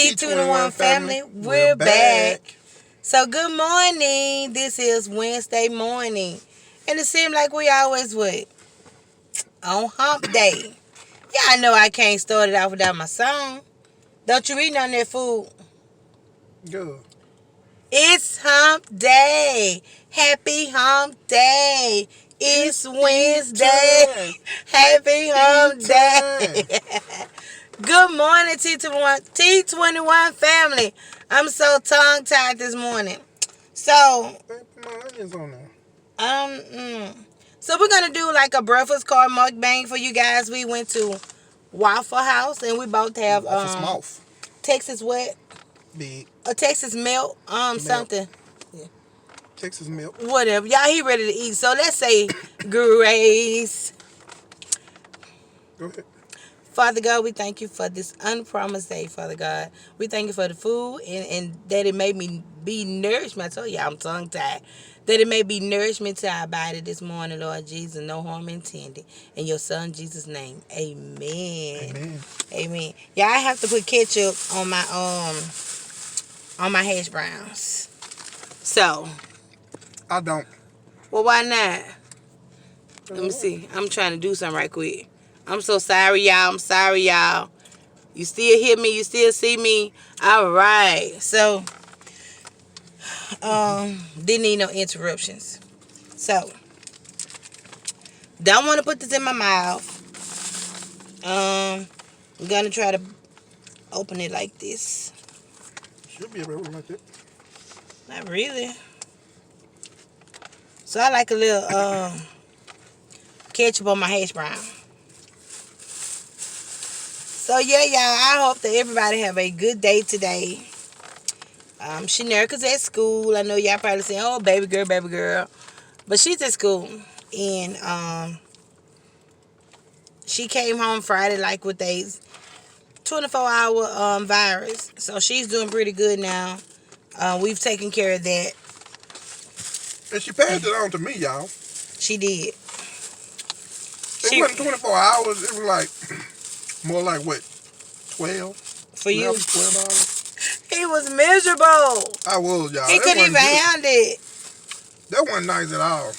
T21 family, we're back. So good morning. This is Wednesday morning. And it seems like we always on hump day. Yeah, I know I can't start it off without my song. Don't you eat none of that food? Good. It's hump day. Happy hump day. It's Wednesday. Happy hump day. Good morning, T21 family. I'm so tongue-tied this morning. So, Put my onions on there. So we're gonna do like a breakfast car mukbang for you guys. We went to Waffle House and we both have Texas what? Big. A Texas milk, something. Texas milk. Whatever. Y'all, he ready to eat. So let's say grace. Go ahead. Father God, we thank you for this unpromised day, Father God. We thank you for the food and that it made me be nourishment. I told you I'm tongue-tied. That it may be nourishment to our body this morning, Lord Jesus. No harm intended. In your son, Jesus' name. Amen. Amen. Amen. Yeah, I have to put ketchup on my hash browns. So. I don't. Well, why not? Let me see. I'm trying to do something right quick. I'm so sorry, y'all. I'm sorry, y'all. You still hear me? You still see me? All right. So, didn't need no interruptions. So, don't want to put this in my mouth. I'm gonna try to open it like this. Should be able to open like that. Not really. So I like a little ketchup on my hash brown. So yeah, y'all, I hope that everybody have a good day today. Shanerica's at school. I know y'all probably saying, oh, baby girl. But she's at school. And she came home Friday like with a 24-hour virus. So she's doing pretty good now. We've taken care of that. And she passed it on to me, y'all. She did. It wasn't 24 hours. It was like, more like what, 12? For you? 12 hours? He was miserable. I was, y'all. He couldn't even handle it. That wasn't nice at all.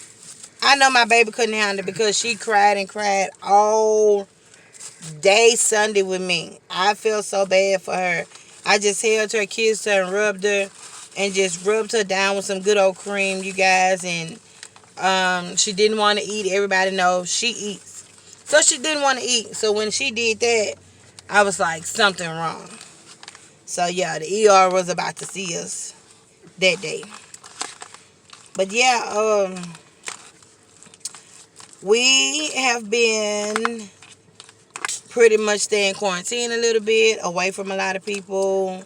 I know my baby couldn't handle it because she cried and cried all day Sunday with me. I feel so bad for her. I just held her, kissed her, and rubbed her, and just rubbed her down with some good old cream, you guys. And she didn't want to eat. Everybody knows she eats, so she didn't want to eat. So when she did that, I was like, something wrong. So yeah, the ER was about to see us that day. But yeah, we have been pretty much staying quarantined a little bit, away from a lot of people.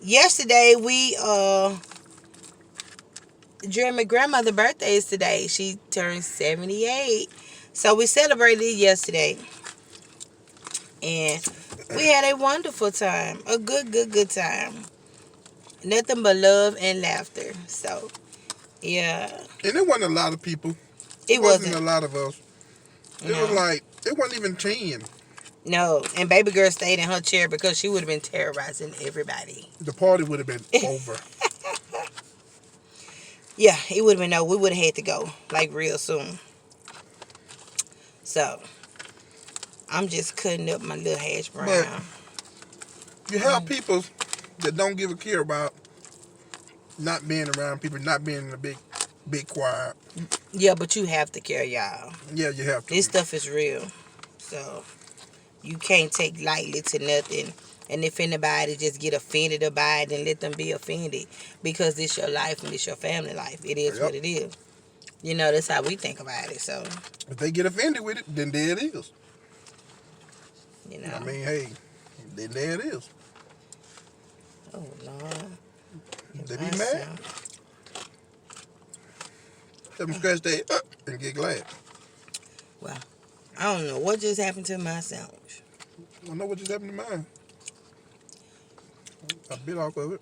Yesterday during my grandmother's birthday is today. She turned 78. So we celebrated it yesterday. And we had a wonderful time. A good time. Nothing but love and laughter. So, yeah. And it wasn't a lot of people. It wasn't a lot of us. It was like, it wasn't even 10. No. And baby girl stayed in her chair because she would have been terrorizing everybody. The party would have been over. Yeah, it would have been over. We would have had to go, like, real soon. So, I'm just cutting up my little hash brown. But you have people that don't give a care about not being around people, not being in a big choir. Yeah, but you have to care, y'all. Yeah, you have to. This stuff is real. So, you can't take lightly to nothing. And if anybody just get offended by it, then let them be offended. Because this your life and this your family life. It is what it is. You know, that's how we think about it. So, if they get offended with it, then there it is. You know. I mean, hey, then there it is. Oh, Lord. They be mad. Let them scratch their and get glad. Well, I don't know what just happened to my sandwich. I don't know what just happened to mine. I bit off of it.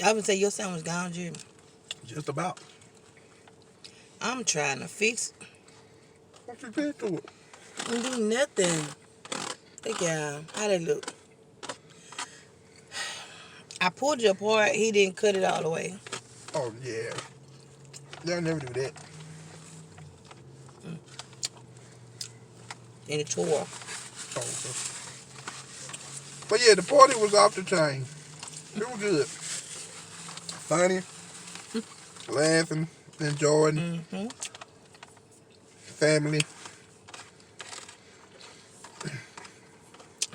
I would say your sandwich gone, Jimmy. Just about. I'm trying to fix it. What you did to it? I didn't do nothing. Look at how they look. I pulled it apart. He didn't cut it all the way. Oh, yeah. They'll never do that. And it tore. Oh, okay. But yeah, the party was off the chain. It was good. Funny, laughing, enjoying, family.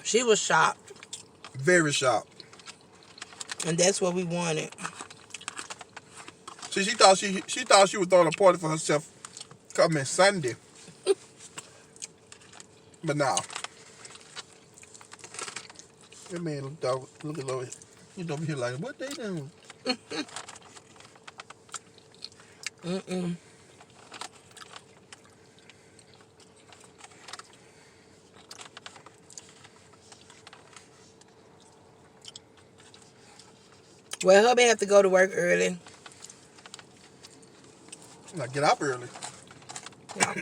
She was shocked. Very shocked. And that's what we wanted. See, she thought she was throwing a party for herself coming Sunday. But nah. That man looking over. He's over here like, what they doing? Well, hubby have to go to work early. Like, get up early. Yeah.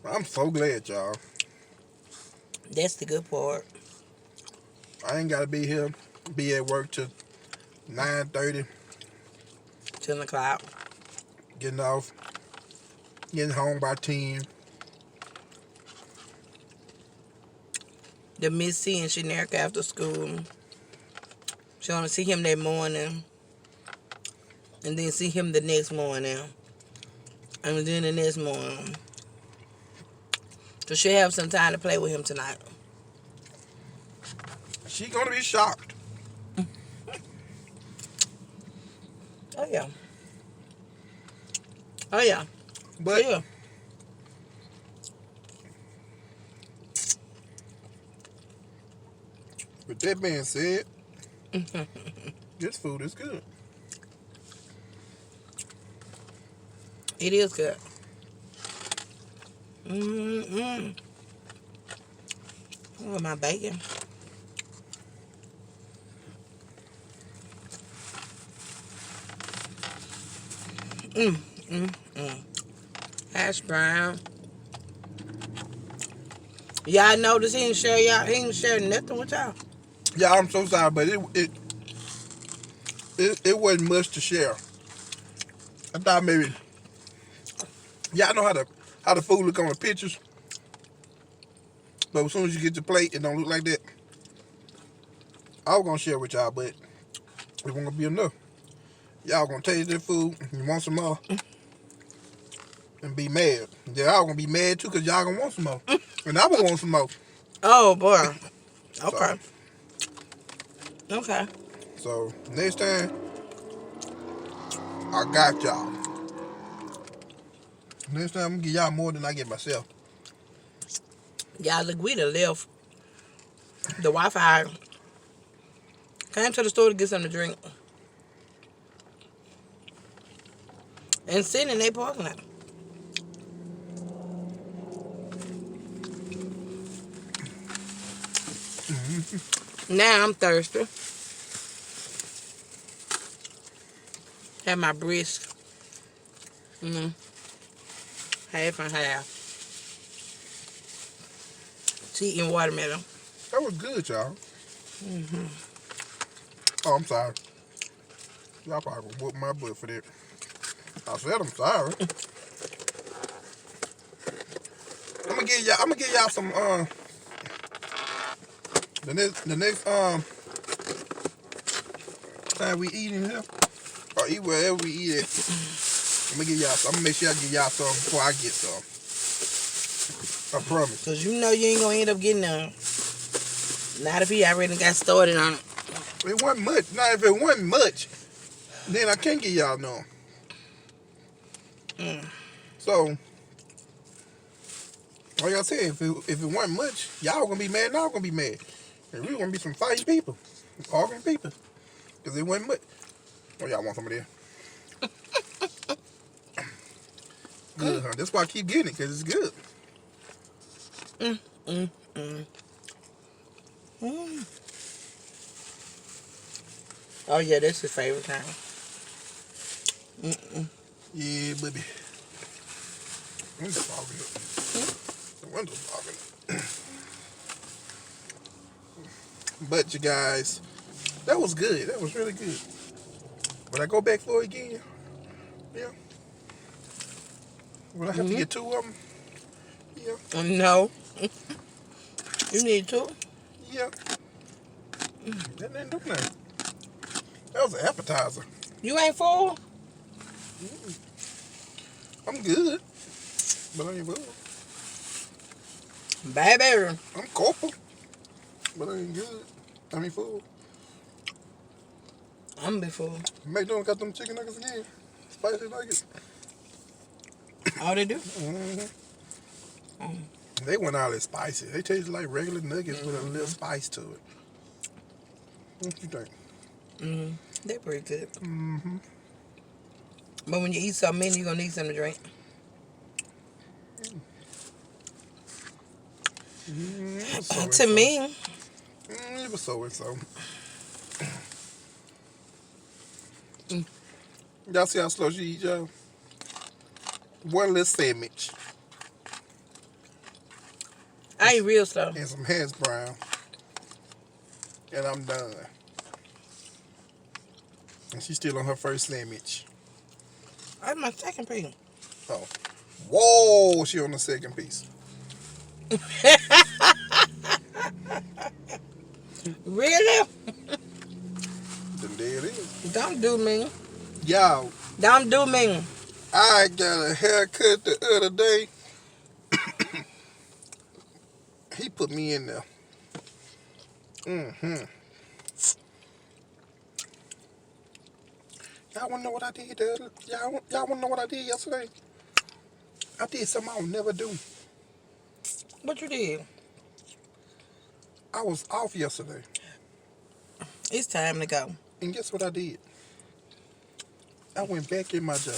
I'm so glad, y'all. That's the good part. I ain't gotta be here, be at work till 9:30, 10 o'clock. getting off, getting home by 10. The miss seeing Shanerica after school. She want to see him that morning. And then see him the next morning. And then the next morning. So she'll have some time to play with him tonight. She gonna be shocked. Oh, yeah. Oh, yeah. But Yeah. with that being said, this food is good. It is good. Mm-hmm. Oh, my bacon. Hash brown. Y'all notice he ain't share nothing with y'all. Yeah, I'm so sorry, but it wasn't much to share. I thought maybe y'all know how the food look on the pictures, but as soon as you get your plate, it don't look like that. I was gonna share with y'all, but it wasn't gonna be enough. Y'all gonna taste that food, you want some more, and be mad. Y'all gonna be mad too, cause y'all gonna want some more, and I gonna want some more. Oh, boy. Okay. So, Okay. so next time, I got y'all. Next time, I'm gonna give y'all more than I get myself. Y'all, look, we done left the Wi-Fi. Came to the store to get something to drink. And sitting in their parking lot. Now I'm thirsty. Have my brisk. Half and half. Tea and watermelon. That was good, y'all. Oh, I'm sorry. Y'all probably gonna whoop my butt for that. I said I'm sorry. I'm gonna give y'all some the next time we eat in here or eat wherever we eat at. I'm gonna make sure I give y'all some before I get some. I promise. Cause you know you ain't gonna end up getting none. Not if he already got started on it. It wasn't much. Now if it wasn't much, then I can't give y'all none. So like I said, if it wasn't much, y'all gonna be mad and I'm gonna be mad. And we gonna be some fighting people. Arguing people. Cause it wasn't much. Oh, y'all want some of that? Good, huh? That's why I keep getting it, cause it's good. Oh yeah, that's his favorite kind. Yeah, baby. Window's fogging up. The window's fogging up. But you guys, that was good. That was really good. Would I go back for it again? Yeah. Would I have to get 2 of them? Yeah. No. You need 2? Yeah. That didn't do nothing. That was an appetizer. You ain't full? I'm good. But I ain't full. Baby. I'm corporal. But I ain't good. I ain't full. I'm be full. McDonald's got them chicken nuggets again. Spicy nuggets. All they do? They went all that spicy. They taste like regular nuggets with a little spice to it. What you think? They're pretty good. But when you eat so many, you're going to need something to drink. To me. It was so and so. Y'all see how slow she eat, y'all? One little sandwich. I ain't real slow. And some hash brown. And I'm done. And she's still on her first sandwich. That's my second piece. Oh. Whoa, she on the second piece. Really? Then there it is. Don't do me. Y'all, Don't do me. I got a haircut the other day. He put me in there. Y'all wanna know what I did? Y'all wanna know what I did yesterday? I did something I would never do. What you did? I was off yesterday. It's time to go. And guess what I did? I went back in my job.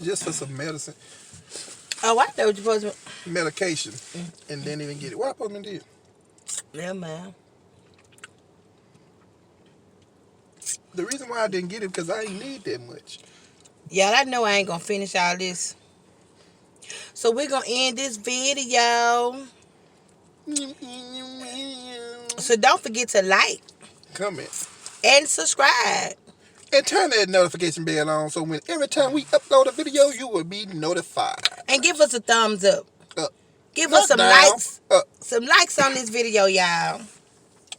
Just for some medicine. Oh, I know what you're supposed to. Medication. And didn't even get it. What I supposed to do? Yeah, man. The reason why I didn't get it because I ain't need that much. Y'all, I know I ain't going to finish all this. So we're going to end this video. So don't forget to like, comment, and subscribe. and turn that notification bell on so when every time we upload a video, you will be notified. And give us a thumbs up. Give Not us some down. likes. Some likes on this video, y'all.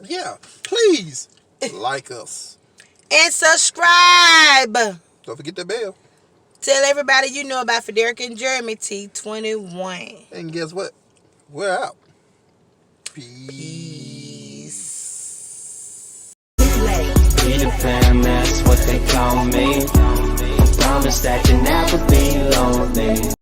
Yeah, please like us. And subscribe. Don't forget the bell. Tell everybody you know about Federica and Jeremy T21. And guess what? We're out. Peace. Be the fam, that's what they call me. I promise that you'll never be lonely.